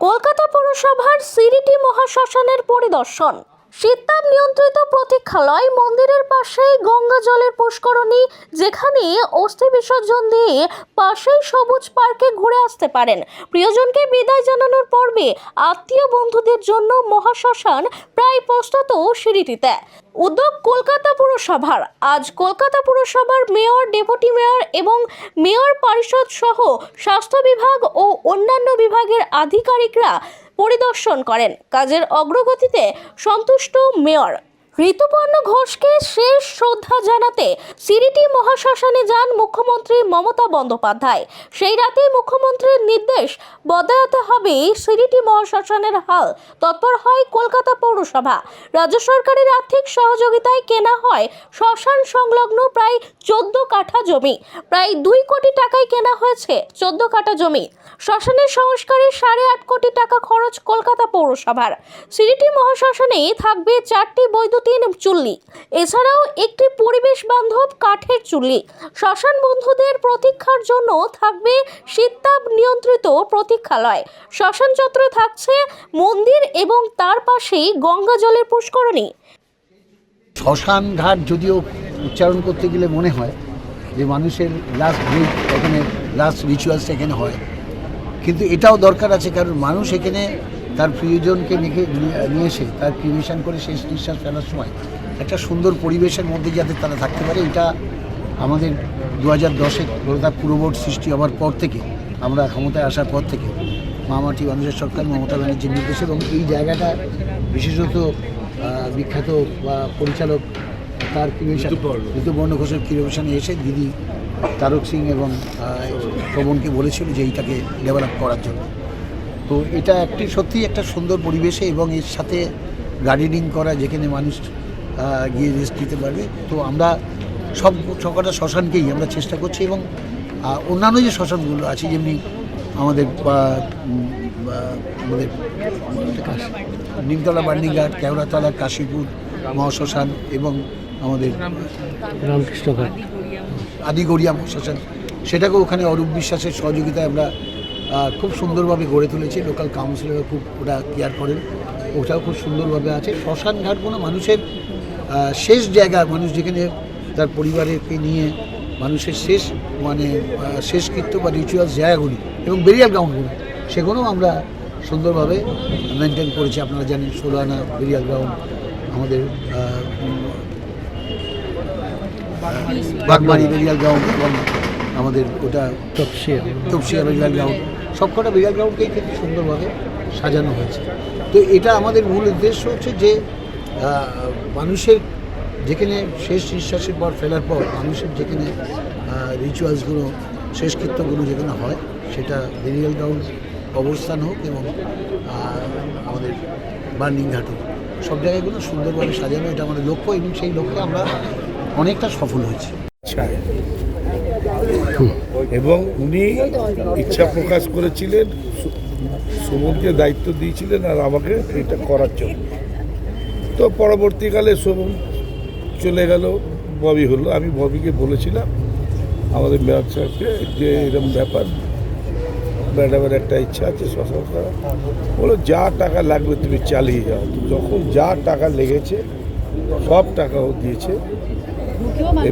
কলকাতা পৌরসভার সিরিটি মহাশ্মশানের পরিদর্শন। শীততাপ নিয়ন্ত্রিত প্রতীক্ষালয় মন্দিরের পাশেই গঙ্গা জলের পুষ্করণী, যেখানে অস্থি বিসর্জন দিয়ে পাশেই সবুজ পার্কে ঘুরে আসতে পারেন। প্রিয়জনকে বিদায় জানানোর পর্বে আত্মীয় বন্ধুদের জন্য মহাশ্মশান প্রায় প্রস্তুত সিরিটিতে। উদ্যোগ কলকাতা পুরসভার। আজ কলকাতা পুরসভার মেয়র, ডেপুটি মেয়র এবং মেয়র পরিষদ সহ স্বাস্থ্য বিভাগ ও অন্যান্য বিভাগের আধিকারিকরা পরিদর্শন করেন। কাজের অগ্রগতিতে সন্তুষ্ট মেয়র। ঋতুপর্ণ ঘোষকে শেষ শ্রদ্ধা জানাতে সিরিটি মহাশ্মশানে যান মুখ্যমন্ত্রী মমতা বন্দ্যোপাধ্যায়। সেই রাতেই মুখ্যমন্ত্রীর নির্দেশ বদলাতে হবে সিরিটি মহাশ্মশানের হাল। তৎপর হয় কলকাতা পৌরসভা। রাজ্য সরকারের আর্থিক সহযোগিতায় কেনা হয় শ্মশান সংলগ্ন প্রায় 14 কাঠা জমি। প্রায় 2 কোটি টাকায় কেনা হয়েছে 14 কাঠা জমি। শ্মশানের সংস্কারে 8.5 কোটি টাকা খরচ কলকাতা পৌরসভার। সিরিটি মহাশ্মশানে থাকবে 4টি বৈদ্যুতিন চুল্লি, এছাড়াও একটি পরিবেশ বান্ধব কাঠের চুল্লি। শ্মশান বন্ধুদের প্রতীক্ষার জন্য থাকবে শীততাপ নিয়ন্ত্রিত প্রতীক্ষালয়। শ্মশান চত্বরে থাকছে মন্দির এবং তার পাশেই গঙ্গা জলের পুষ্করণী। শ্মশান ঘাট যদিও উচ্চারণ করতে গেলে মনে হয় যে মানুষের লাস্ট ব্রেথ এখানে, লাস্ট রিচুয়ালস এখানে হয়, কিন্তু এটাও দরকার আছে, কারণ মানুষ এখানে তার প্রিয়জনকে নিয়ে এসে তার ক্রিমেশন করে শেষ নিঃশ্বাস ফেলার সময় একটা সুন্দর পরিবেশের মধ্যে যাতে তারা থাকতে পারে। এটা আমাদের 2010-এ কলকাতা পুর বোর্ড সৃষ্টি হওয়ার পর থেকে, আমরা ক্ষমতায় আসার পর থেকে মামাটি মানুষের সরকার মমতা ব্যানার্জির নির্দেশে, এবং এই জায়গাটা বিশেষত বিখ্যাত বা পরিচালক তার ক্রিমেশন ঋতুপর্ণ ঘোষের ক্রিমেশনে এসে দিদি তারক সিং এবং পবনকে বলেছিল যে এইটাকে ডেভেলপ করার জন্য। তো এটা একটি সত্যিই একটা সুন্দর পরিবেশে, এবং এর সাথে গার্ডেনিং করা, যেখানে মানুষ গিয়ে রেস্ট নিতে পারবে। তো আমরা সবকটা শ্মশানকেই আমরা চেষ্টা করছি, এবং অন্যান্য যে শ্মশানগুলো আছে, যেমনি আমাদের নিমতলা বার্নিঘাট, কেওড়াতলা, কাশীপুর মহাশ্মশান এবং আমাদের রামকৃষ্ণঘাট আদিগড়িয়া মহাশ্মশান, সেটাকেও ওখানে অরূপ বিশ্বাসের সহযোগিতায় আমরা খুব সুন্দরভাবে গড়ে তুলেছি। লোকাল কাউন্সিলররা খুব ওটা কেয়ার করেন, ওটাও খুব সুন্দরভাবে আছে। শ্মশান ঘাটগুলো মানুষের শেষ জায়গা, মানুষ যেখানে তার পরিবারকে নিয়ে মানুষের শেষ শেষকৃত্য বা রিচুয়ালস জায়গাগুলি এবং বেরিয়াল গ্রাউন্ডগুলো, সেগুলোও আমরা সুন্দরভাবে মেনটেন করেছি। আপনারা জানেন 16 আনা বেরিয়াল গ্রাউন্ড, আমাদের বাগবাড়ি বেরিয়াল গ্রাউন্ড, এবং আমাদের ওটা তপসিয়া বেরিয়াল গ্রাউন্ড, সবকটা বেরিয়াল গ্রাউন্ডকেই কিন্তু সুন্দরভাবে সাজানো হয়েছে। তো এটা আমাদের মূল উদ্দেশ্য হচ্ছে যে মানুষের যেখানে শেষ নিঃশ্বাসের পর ফেলার পর মানুষের যেখানে রিচুয়ালসগুলো, শেষকৃত্যগুলো যেখানে হয়, সেটা বেরিয়াল গ্রাউন্ড অবস্থান হোক এবং আমাদের বার্নিং ঘাট হোক, সব জায়গাগুলো সুন্দরভাবে সাজানো, এটা আমাদের লক্ষ্য, এবং সেই লক্ষ্যে আমরা অনেকটা সফল হয়েছি। এবং উনি ইচ্ছা প্রকাশ করেছিলেন, শোভনকে দায়িত্ব দিয়েছিলেন আর আমাকে এটা করার জন্য। তো পরবর্তীকালে শোভন চলে গেল, ববি হলো। আমি ববিকে বলেছিলাম আমাদের মেয়র সাহেবকে যে এরকম ব্যাপার, ম্যাডামের একটা ইচ্ছা আছে শ্মশান করা, বলো যা টাকা লাগবে তুমি চালিয়ে যাও। যখন যা টাকা লেগেছে সব টাকাও দিয়েছে,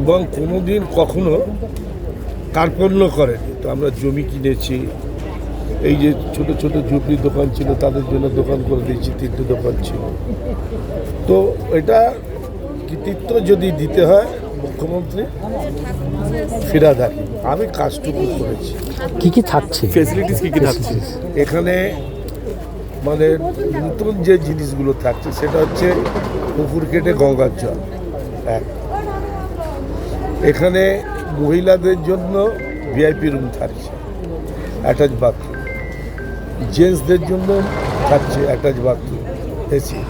এবং কোনোদিন কখনো কার্পণ্য করেনি। তো আমরা জমি কিনেছি, এই যে ছোট ছোট ঝুপড়ি দোকান ছিল তাদের জন্য দোকান করে দিয়েছি, 3টে দোকান ছিল। তো এটা কৃতিত্ব যদি দিতে হয় মুখ্যমন্ত্রী ফিরহাদ হাকিম, আমি কাজটুকু করেছি। কি থাকছে, ফেসিলিটিস কি থাকছে এখানে, মানে নতুন যে জিনিসগুলো থাকছে সেটা হচ্ছে পুকুর কেটে গঙ্গার জল, এখানে মহিলাদের জন্য ভিআইপি রুম থাকছে, অ্যাটাচ বাথরুম, জেন্টসদের জন্য থাকছে অ্যাটাচ বাথরুম, এসি,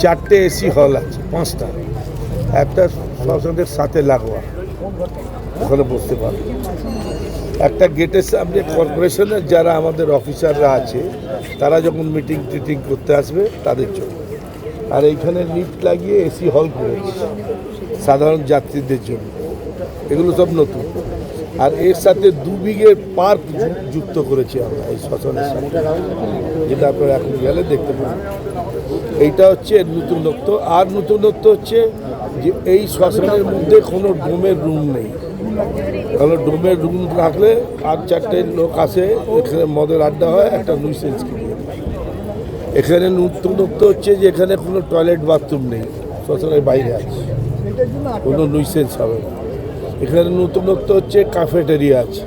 4টে এসি হল আছে, 5টা, একটা শ্মশানের সাথে লাগোয়া, ওখানে বসতে পারবে। একটা গেটের সামনে কর্পোরেশনের যারা আমাদের অফিসাররা আছে, তারা যখন মিটিং টিটিং করতে আসবে তাদের জন্য। আর এইখানে লিফট লাগিয়ে এসি হল করেছে সাধারণ যাত্রীদের জন্য, এগুলো সব নতুন। আর এর সাথে 2 বিঘে পার্ক যুক্ত করেছি আমরা এই শ্মশানের সাথে, যেটা আপনারা এখন গেলে দেখতে পাবেন। এইটা হচ্ছে এর নতুনত্ব। আর নতুনত্ব হচ্ছে যে এই শ্মশানের মধ্যে কোনো ডোমের রুম নেই, কারণ ডোমের রুম রাখলে আর 4টে লোক আসে, এখানে মদের আড্ডা হয়, একটা নুইসেন্স ক্রিয়েট। এখানে নতুনত্ব হচ্ছে যে এখানে কোনো টয়লেট বাথরুম নেই, শ্মশানের বাইরে আছে, কোনো নুইসেন্স হবে না। এখানে নতুনত্ব হচ্ছে ক্যাফেটেরিয়া আছে।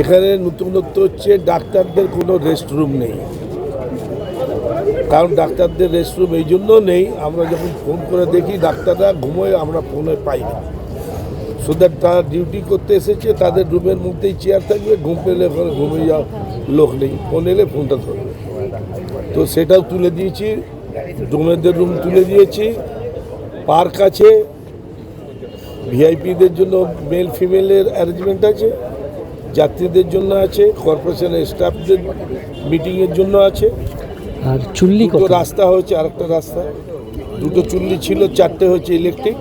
এখানে নতুনত্ব হচ্ছে ডাক্তারদের কোনো রেস্টরুম নেই, কারণ ডাক্তারদের রেস্টরুম এই জন্য নেই, আমরা যখন ফোন করে দেখি ডাক্তাররা ঘুমোয়, আমরা ফোনে পাই না। সো দ্যাট তারা ডিউটি করতে এসেছে, তাদের রুমের মধ্যেই চেয়ার থাকবে, ঘুম পেলে ওখানে ঘুমিয়ে যাওয়া লোক নেই, ফোন এলে ফোনটা ধরবে। তো সেটাও তুলে দিয়েছি, ডোমেদের রুম তুলে দিয়েছি, পার্ক আছে, ভিআইপিদের জন্য মেল ফিমেলের অ্যারেঞ্জমেন্ট আছে, যাত্রীদের জন্য আছে, কর্পোরেশনের স্টাফদের মিটিংয়ের জন্য আছে। আর চুল্লি দুটো কত? রাস্তা হয়েছে, আরেকটা রাস্তা, 2টো চুল্লি ছিল, 4টে হচ্ছে ইলেকট্রিক,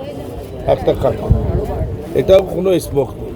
একটা কাঠা। এটাও কোনো স্মোক নেই।